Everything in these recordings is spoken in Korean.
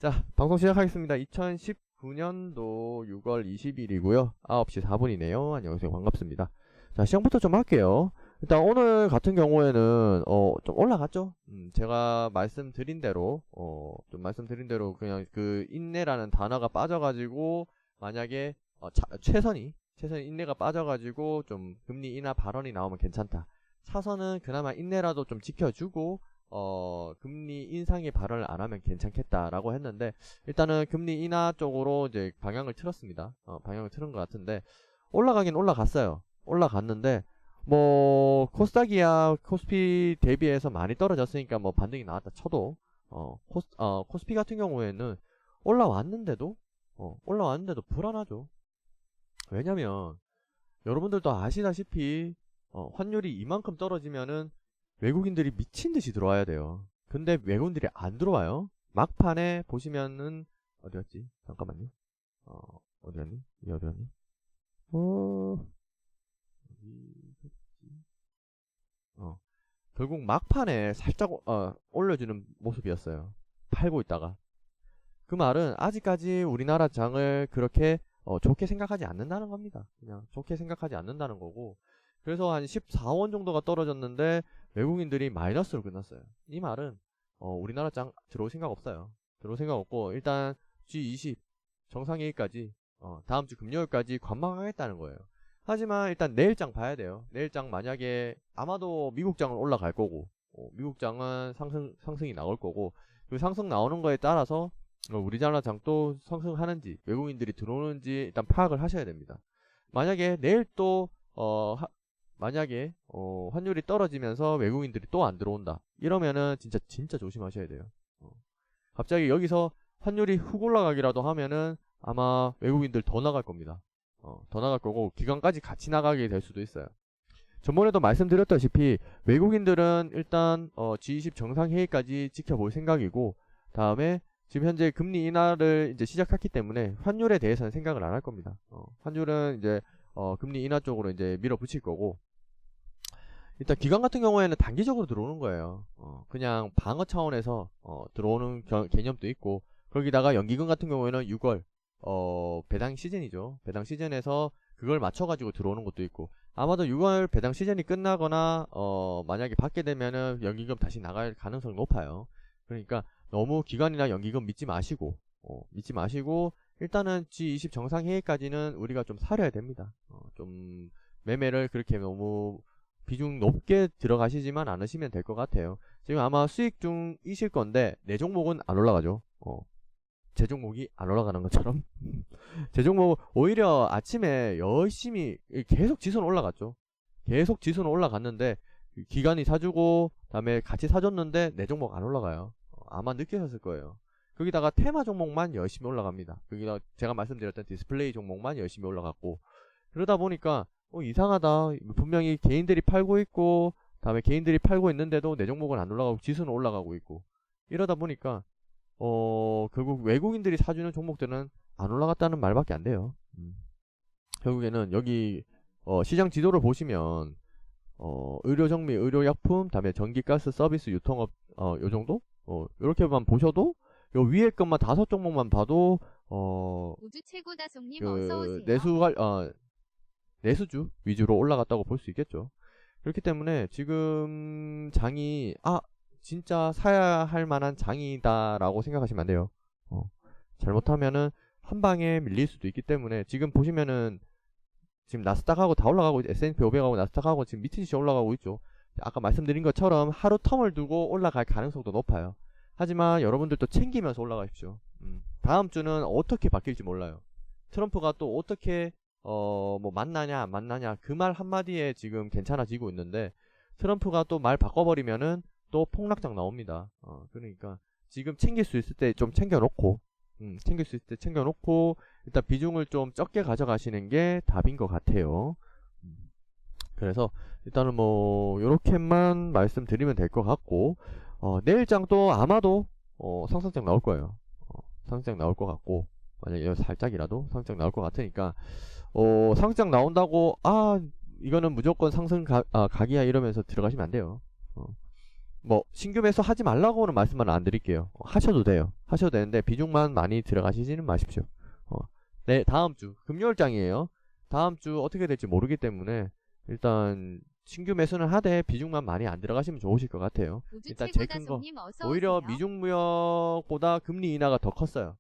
자, 방송 시작하겠습니다. 2019년도 6월 20일이고요. 9시 4분이네요. 안녕하세요. 반갑습니다. 자, 시작부터 좀 할게요. 일단 오늘 같은 경우에는 좀 올라갔죠. 제가 말씀드린 대로 그냥 그 인내라는 단어가 빠져가지고 만약에 최선이 인내가 빠져가지고 좀 금리 인하 발언이 나오면 괜찮다. 차선은 그나마 인내라도 좀 지켜주고 금리 인상의 발언을 안 하면 괜찮겠다라고 했는데, 일단은 금리 인하 쪽으로 이제 방향을 틀었습니다. 방향을 틀은 것 같은데, 올라가긴 올라갔어요. 올라갔는데, 뭐, 코스닥이야 코스피 대비해서 많이 떨어졌으니까 뭐 반등이 나왔다 쳐도, 코스피 같은 경우에는 올라왔는데도 불안하죠. 왜냐면, 여러분들도 아시다시피, 환율이 이만큼 떨어지면은 외국인들이 미친듯이 들어와야 돼요. 근데 외국인들이 안 들어와요. 막판에 보시면은 어디였지? 잠깐만요. 어디였니? 이 어디였니? 어디였지? 결국 막판에 살짝 올려주는 모습이었어요. 팔고 있다가. 그 말은 아직까지 우리나라 장을 그렇게 좋게 생각하지 않는다는 겁니다. 그냥 좋게 생각하지 않는다는 거고, 그래서 한 14원 정도가 떨어졌는데 외국인들이 마이너스로 끝났어요. 이 말은 우리나라 장 들어올 생각 없어요. 들어올 생각 없고, 일단 G20 정상회의까지 다음 주 금요일까지 관망하겠다는 거예요. 하지만 일단 내일 장 봐야 돼요. 내일 장 만약에 아마도 미국 장은 올라갈 거고, 미국 장은 상승이 나올 거고, 그 상승 나오는 거에 따라서 우리나라 장도 상승하는지 외국인들이 들어오는지 일단 파악을 하셔야 됩니다. 만약에 내일 또 만약에 환율이 떨어지면서 외국인들이 또 안 들어온다, 이러면은 진짜 조심하셔야 돼요. 갑자기 여기서 환율이 훅 올라가기라도 하면은 아마 외국인들 더 나갈 겁니다. 더 나갈 거고, 기관까지 같이 나가게 될 수도 있어요. 전번에도 말씀드렸다시피 외국인들은 일단 G20 정상회의까지 지켜볼 생각이고, 다음에 지금 현재 금리 인하를 이제 시작했기 때문에 환율에 대해서는 생각을 안 할 겁니다. 환율은 이제 금리 인하 쪽으로 이제 밀어붙일 거고, 일단 기관 같은 경우에는 단기적으로 들어오는 거예요. 그냥 방어 차원에서 들어오는 개념도 있고, 거기다가 연기금 같은 경우에는 6월 배당 시즌이죠. 배당 시즌에서 그걸 맞춰가지고 들어오는 것도 있고, 아마도 6월 배당 시즌이 끝나거나 만약에 받게 되면은 연기금 다시 나갈 가능성이 높아요. 그러니까 너무 기관이나 연기금 믿지 마시고 일단은 G20 정상회의까지는 우리가 좀 사려야 됩니다. 좀 매매를 그렇게 너무 비중 높게 들어가시지만 않으시면 될 것 같아요. 지금 아마 수익 중이실 건데 내 종목은 안 올라가죠. 제 종목이 안 올라가는 것처럼 제 종목 오히려 아침에 열심히 계속 지수는 올라갔죠. 계속 지수는 올라갔는데 기관이 사주고 다음에 같이 사줬는데 내 종목 안 올라가요. 아마 느끼셨을 거예요. 거기다가 테마 종목만 열심히 올라갑니다. 거기다 제가 말씀드렸던 디스플레이 종목만 열심히 올라갔고, 그러다 보니까 이상하다, 분명히 개인들이 팔고 있고 다음에 개인들이 팔고 있는데도 내 종목은 안 올라가고 지수는 올라가고 있고, 이러다 보니까 결국 외국인들이 사주는 종목들은 안 올라갔다는 말밖에 안 돼요. 결국에는 여기 시장 지도를 보시면 의료정미, 의료약품, 다음에 전기가스 서비스 유통업, 요 정도? 요렇게만 보셔도, 요 위에 것만 5종목만 봐도 우주 최고 다송님 그 어서오세요. 내수주 위주로 올라갔다고 볼 수 있겠죠. 그렇기 때문에 지금 장이 진짜 사야 할 만한 장이다 라고 생각하시면 안 돼요. 잘못하면은 한 방에 밀릴 수도 있기 때문에, 지금 보시면은 지금 나스닥하고 다 올라가고 있죠. S&P 500하고 나스닥하고 지금 미친듯이 올라가고 있죠. 아까 말씀드린 것처럼 하루 텀을 두고 올라갈 가능성도 높아요. 하지만 여러분들도 챙기면서 올라가십시오. 다음 주는 어떻게 바뀔지 몰라요. 트럼프가 또 어떻게 뭐 만나냐 안 만나냐, 그 말 한마디에 지금 괜찮아지고 있는데, 트럼프가 또 말 바꿔버리면은 또 폭락장 나옵니다. 그러니까 지금 챙길 수 있을 때 좀 챙겨놓고, 일단 비중을 좀 적게 가져가시는 게 답인 것 같아요. 그래서 일단은 뭐 요렇게만 말씀드리면 될 것 같고, 내일 장도 아마도 상승장 나올 거예요. 상승장 나올 것 같고, 만약에 살짝이라도 상승장 나올 것 같으니까 상승장 나온다고 이거는 무조건 상승 각이야 이러면서 들어가시면 안 돼요. 뭐 신규 매수 하지 말라고는 말씀은 안 드릴게요. 하셔도 돼요. 하셔도 되는데 비중만 많이 들어가시지는 마십시오. 네, 다음 주 금요일장이에요. 다음 주 어떻게 될지 모르기 때문에 일단 신규 매수는 하되 비중만 많이 안 들어가시면 좋으실 것 같아요. 우주 일단 최고 제일 큰 거 다솜님 어서 오히려 오세요. 미중무역보다 금리 인하가 더 컸어요.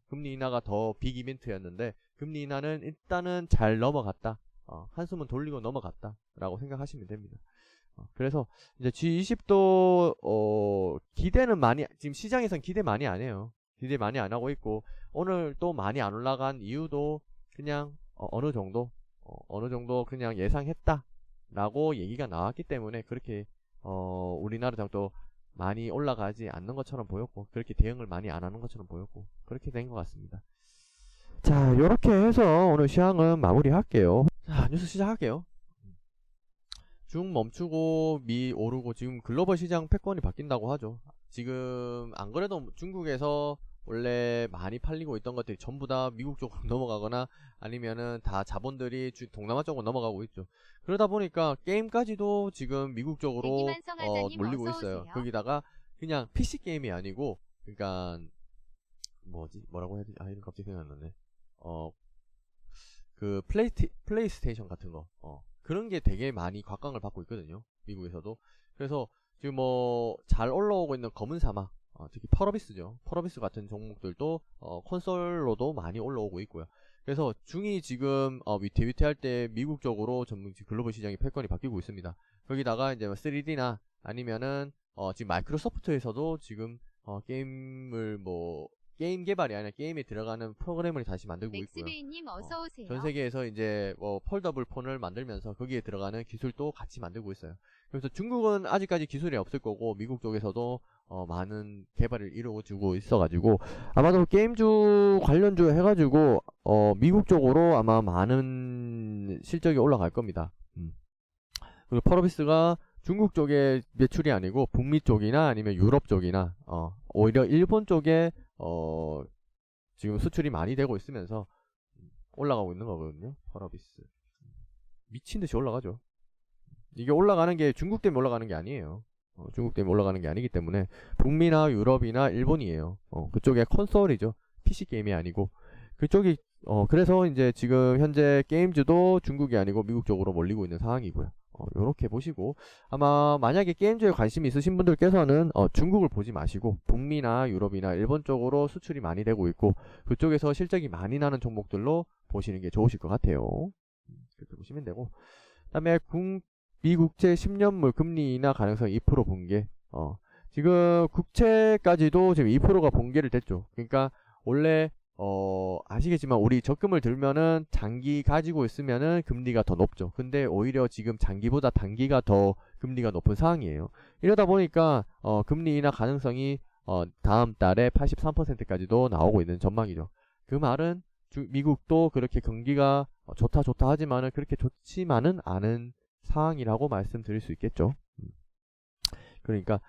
금리 인하가 더 빅 이벤트였는데 금리 인하는 일단은 잘 넘어갔다. 한숨은 돌리고 넘어갔다 라고 생각하시면 됩니다. 그래서 이제 G20도 기대는 많이, 지금 시장에선 기대 많이 안 해요. 기대 많이 안 하고 있고 오늘 또 많이 안 올라간 이유도 그냥 어느 정도 그냥 예상했다 라고 얘기가 나왔기 때문에 그렇게 우리나라 장도 많이 올라가지 않는 것처럼 보였고 그렇게 대응을 많이 안 하는 것처럼 보였고 그렇게 된 것 같습니다. 자, 요렇게 해서 오늘 시황은 마무리 할게요. 자, 뉴스 시작할게요. 중 멈추고 미 오르고 지금 글로벌 시장 패권이 바뀐다고 하죠. 지금 안 그래도 중국에서 원래 많이 팔리고 있던 것들이 전부 다 미국 쪽으로 넘어가거나 아니면은 다 자본들이 동남아 쪽으로 넘어가고 있죠. 그러다 보니까 게임까지도 지금 미국 쪽으로 대기만 성하자님 몰리고 어서 있어요. 오세요. 거기다가 그냥 PC 게임이 아니고 그러니까 뭐라고 해야 되지? 이름 갑자기 생각났네. 그 플레이스테이션 같은 거 그런 게 되게 많이 곽광을 받고 있거든요. 미국에서도. 그래서 지금 뭐 잘 올라오고 있는 검은 사막 특히 펄어비스죠. 펄어비스 같은 종목들도 콘솔로도 많이 올라오고 있고요. 그래서 중이 지금 위태위태할 때 미국 쪽으로 전부 글로벌 시장의 패권이 바뀌고 있습니다. 거기다가 이제 3D나 아니면은 지금 마이크로소프트에서도 지금 게임을 게임 개발이 아니라 게임에 들어가는 프로그램을 다시 만들고 있고요. 맥스베이님 어서 오세요. 전 세계에서 이제 폴더블 폰을 만들면서 거기에 들어가는 기술도 같이 만들고 있어요. 그래서 중국은 아직까지 기술이 없을 거고 미국 쪽에서도 많은 개발을 이루어주고 있어가지고 아마도 게임주 관련주 해가지고 미국 쪽으로 아마 많은 실적이 올라갈 겁니다. 그리고 펄어비스가 중국 쪽의 매출이 아니고 북미 쪽이나 아니면 유럽 쪽이나 오히려 일본 쪽에 지금 수출이 많이 되고 있으면서 올라가고 있는 거거든요. 펄어비스 미친듯이 올라가죠. 이게 올라가는 게 중국 때문에 올라가는 게 아니에요. 중국 때문에 올라가는 게 아니기 때문에 북미나 유럽이나 일본이에요. 그쪽에 콘솔이죠. PC 게임이 아니고 그쪽이 그래서 이제 지금 현재 게임주도 중국이 아니고 미국 쪽으로 몰리고 있는 상황이고요. 요렇게 보시고 아마 만약에 게임주에 관심이 있으신 분들께서는 중국을 보지 마시고 북미나 유럽이나 일본 쪽으로 수출이 많이 되고 있고 그쪽에서 실적이 많이 나는 종목들로 보시는 게 좋으실 것 같아요. 그렇게 보시면 되고 그 다음에 미국채 10년물 금리 인하 가능성 2% 붕괴. 지금 국채까지도 지금 2%가 붕괴를 됐죠. 그러니까 원래 아시겠지만 우리 적금을 들면은 장기 가지고 있으면은 금리가 더 높죠. 근데 오히려 지금 장기보다 단기가 더 금리가 높은 상황이에요. 이러다 보니까 금리 인하 가능성이 다음 달에 83%까지도 나오고 있는 전망이죠. 그 말은 미국도 그렇게 경기가 좋다 하지만은 그렇게 좋지만은 않은 상황이라고 말씀드릴 수 있겠죠. 그러니까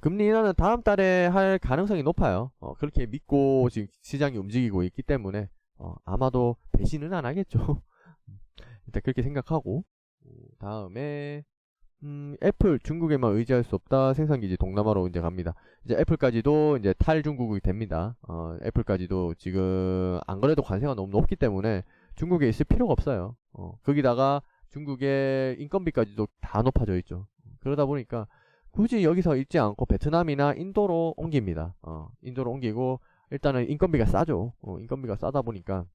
금리 인하는 다음 달에 할 가능성이 높아요. 그렇게 믿고 지금 시장이 움직이고 있기 때문에 아마도 배신은 안 하겠죠. 일단 그렇게 생각하고 다음에 애플 중국에만 의지할 수 없다. 생산기지 동남아로 이제 갑니다. 이제 애플까지도 이제 탈중국이 됩니다. 애플까지도 지금 안 그래도 관세가 너무 높기 때문에 중국에 있을 필요가 없어요. 거기다가 중국의 인건비까지도 다 높아져 있죠. 그러다 보니까 굳이 여기서 있지 않고 베트남이나 인도로 옮깁니다. 인도로 옮기고 일단은 인건비가 싸죠. 인건비가 싸다 보니까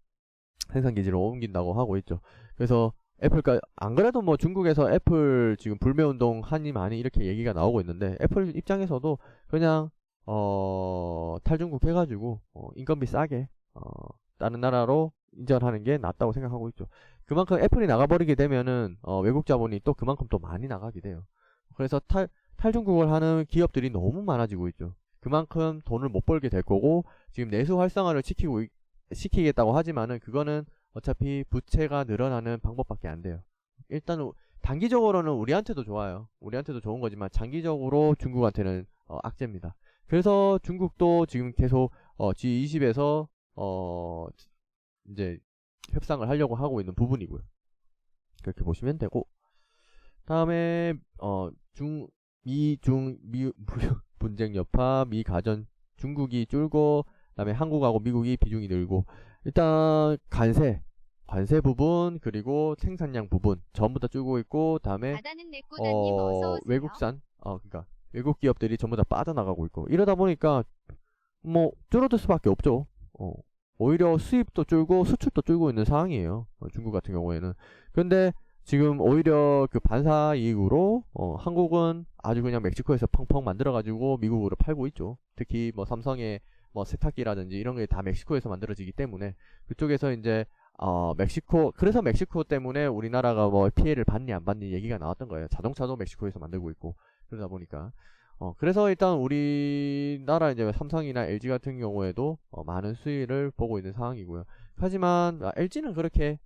생산기지로 옮긴다고 하고 있죠. 그래서 애플까지 안 그래도 뭐 중국에서 애플 지금 불매운동 하니 많이 이렇게 얘기가 나오고 있는데 애플 입장에서도 그냥 탈중국 해가지고 인건비 싸게 다른 나라로 인정하는 게 낫다고 생각하고 있죠. 그만큼 애플이 나가버리게 되면은 외국 자본이 또 그만큼 또 많이 나가게 돼요. 그래서 탈중국을 하는 기업들이 너무 많아지고 있죠. 그만큼 돈을 못 벌게 될 거고 지금 내수 활성화를 시키겠다고 하지만은 그거는 어차피 부채가 늘어나는 방법밖에 안 돼요. 일단 단기적으로는 우리한테도 좋아요. 우리한테도 좋은 거지만 장기적으로 중국한테는 악재입니다. 그래서 중국도 지금 계속 G20에서 이제 협상을 하려고 하고 있는 부분이고요. 그렇게 보시면 되고 다음에 미중 무역 분쟁 여파, 미 가전 중국이 줄고, 그다음에 한국하고 미국이 비중이 늘고, 일단 관세 부분 그리고 생산량 부분 전부 다 줄고 있고, 다음에 바다는 내꾸다님 어서 오세요. 외국산 그러니까 외국 기업들이 전부 다 빠져나가고 있고, 이러다 보니까 뭐 줄어들 수밖에 없죠. 오히려 수입도 줄고 수출도 줄고 있는 상황이에요. 중국 같은 경우에는. 근데 지금 오히려 그 반사 이익으로 한국은 아주 그냥 멕시코에서 펑펑 만들어가지고 미국으로 팔고 있죠. 특히 뭐 삼성의 뭐 세탁기라든지 이런 게 다 멕시코에서 만들어지기 때문에 그쪽에서 이제 멕시코, 그래서 멕시코 때문에 우리나라가 뭐 피해를 받니 안 받니 얘기가 나왔던 거예요. 자동차도 멕시코에서 만들고 있고 그러다 보니까 그래서 일단 우리나라 이제 삼성이나 LG 같은 경우에도 많은 수위를 보고 있는 상황이고요. 하지만 LG는 그렇게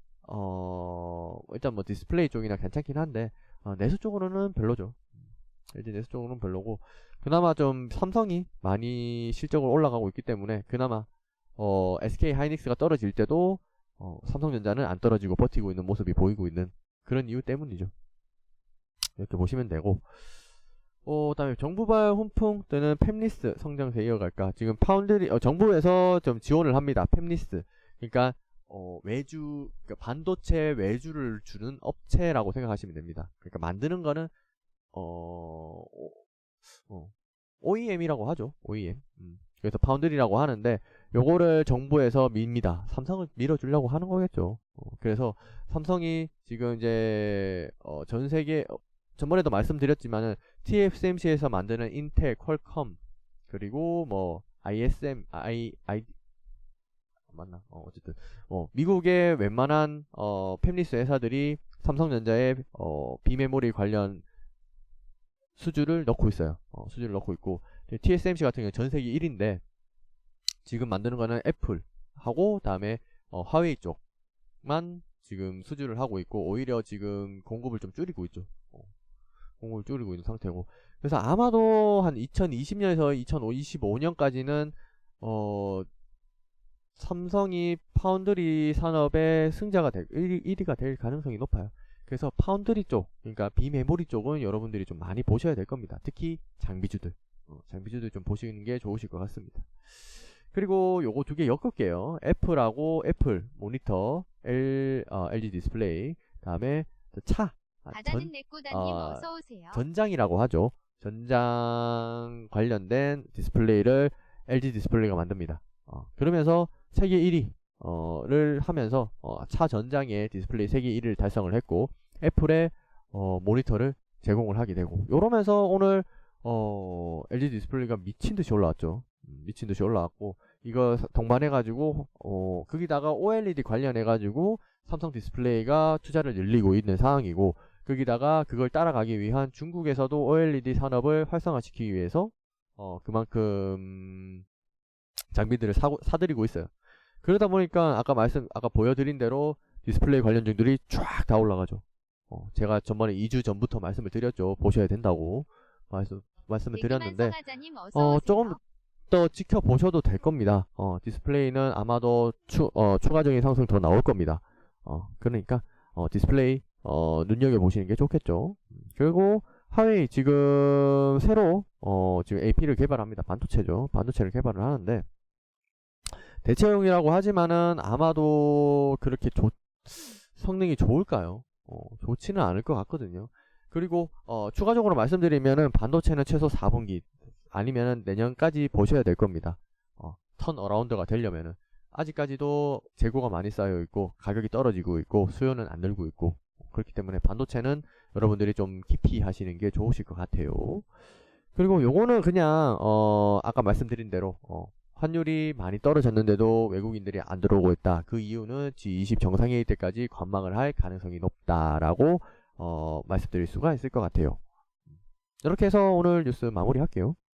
일단 뭐 디스플레이 쪽이나 괜찮긴 한데 내수 쪽으로는 별로죠. LG 내수 쪽으로는 별로고, 그나마 좀 삼성이 많이 실적으로 올라가고 있기 때문에 그나마 SK 하이닉스가 떨어질 때도 삼성전자는 안 떨어지고 버티고 있는 모습이 보이고 있는 그런 이유 때문이죠. 이렇게 보시면 되고, 그다음에 정부발 훈풍 뜨는 팹리스 성장세 이어갈까? 지금 파운드리 정부에서 좀 지원을 합니다. 팹리스, 그러니까 외주, 그러니까 반도체 외주를 주는 업체라고 생각하시면 됩니다. 그러니까 만드는 거는 OEM이라고 하죠. OEM. 그래서 파운드리라고 하는데, 요거를 정부에서 밉니다. 삼성을 밀어주려고 하는 거겠죠. 그래서 삼성이 지금 이제 전 세계, 전번에도 말씀드렸지만은 TSMC에서 만드는 인텔, 퀄컴, 그리고 뭐 ISM, 맞나? 어쨌든 미국의 웬만한 팹리스 회사들이 삼성전자의 비메모리 관련 수주를 넣고 있어요. 수주를 넣고 있고, TSMC 같은 경우는 전 세계 1위인데 지금 만드는 거는 애플하고 다음에 화웨이 쪽만 지금 수주를 하고 있고, 오히려 지금 공급을 좀 줄이고 있죠. 공급을 줄이고 있는 상태고, 그래서 아마도 한 2020년에서 2025년까지는 삼성이 파운드리 산업의 승자가 1위가 될 가능성이 높아요. 그래서 파운드리 쪽, 그러니까 비메모리 쪽은 여러분들이 좀 많이 보셔야 될 겁니다. 특히 장비주들, 장비주들 좀 보시는 게 좋으실 것 같습니다. 그리고 요거 두 개 엮을게요. 애플하고 애플 모니터, LG 디스플레이, 다음에 바다는 내꾸다님 어서 오세요. 전장이라고 하죠. 전장 관련된 디스플레이를 LG 디스플레이가 만듭니다. 그러면서 세계 1위를 하면서 차 전장에 디스플레이 세계 1위를 달성을 했고, 애플의 모니터를 제공을 하게 되고, 요러면서 오늘 LG 디스플레이가 미친듯이 올라왔죠. 미친듯이 올라왔고, 이거 동반해가지고 거기다가 OLED 관련해가지고 삼성 디스플레이가 투자를 늘리고 있는 상황이고, 거기다가 그걸 따라가기 위한 중국에서도 OLED 산업을 활성화시키기 위해서 그만큼 장비들을 사들이고 있어요. 그러다 보니까 아까 보여드린 대로 디스플레이 관련주들이 쫙 다 올라가죠. 제가 전번에 2주 전부터 말씀을 드렸죠. 보셔야 된다고 말씀을 드렸는데, 조금 더 지켜보셔도 될 겁니다. 디스플레이는 아마도 추가적인 상승 더 나올 겁니다. 그러니까 디스플레이 눈여겨보시는 게 좋겠죠. 그리고 화웨이 지금 새로 지금 AP를 개발합니다. 반도체죠. 반도체를 개발을 하는데, 대체형이라고 하지만은 아마도 그렇게 성능이 좋을까요? 좋지는 않을 것 같거든요. 그리고 추가적으로 말씀드리면은 반도체는 최소 4분기 아니면은 내년까지 보셔야 될 겁니다. 턴 어라운드가 되려면은. 아직까지도 재고가 많이 쌓여 있고 가격이 떨어지고 있고 수요는 안 늘고 있고, 그렇기 때문에 반도체는 여러분들이 좀 깊이 하시는 게 좋으실 것 같아요. 그리고 요거는 그냥 아까 말씀드린 대로 환율이 많이 떨어졌는데도 외국인들이 안 들어오고 있다. 그 이유는 G20 정상회의 때까지 관망을 할 가능성이 높다라고 말씀드릴 수가 있을 것 같아요. 이렇게 해서 오늘 뉴스 마무리할게요.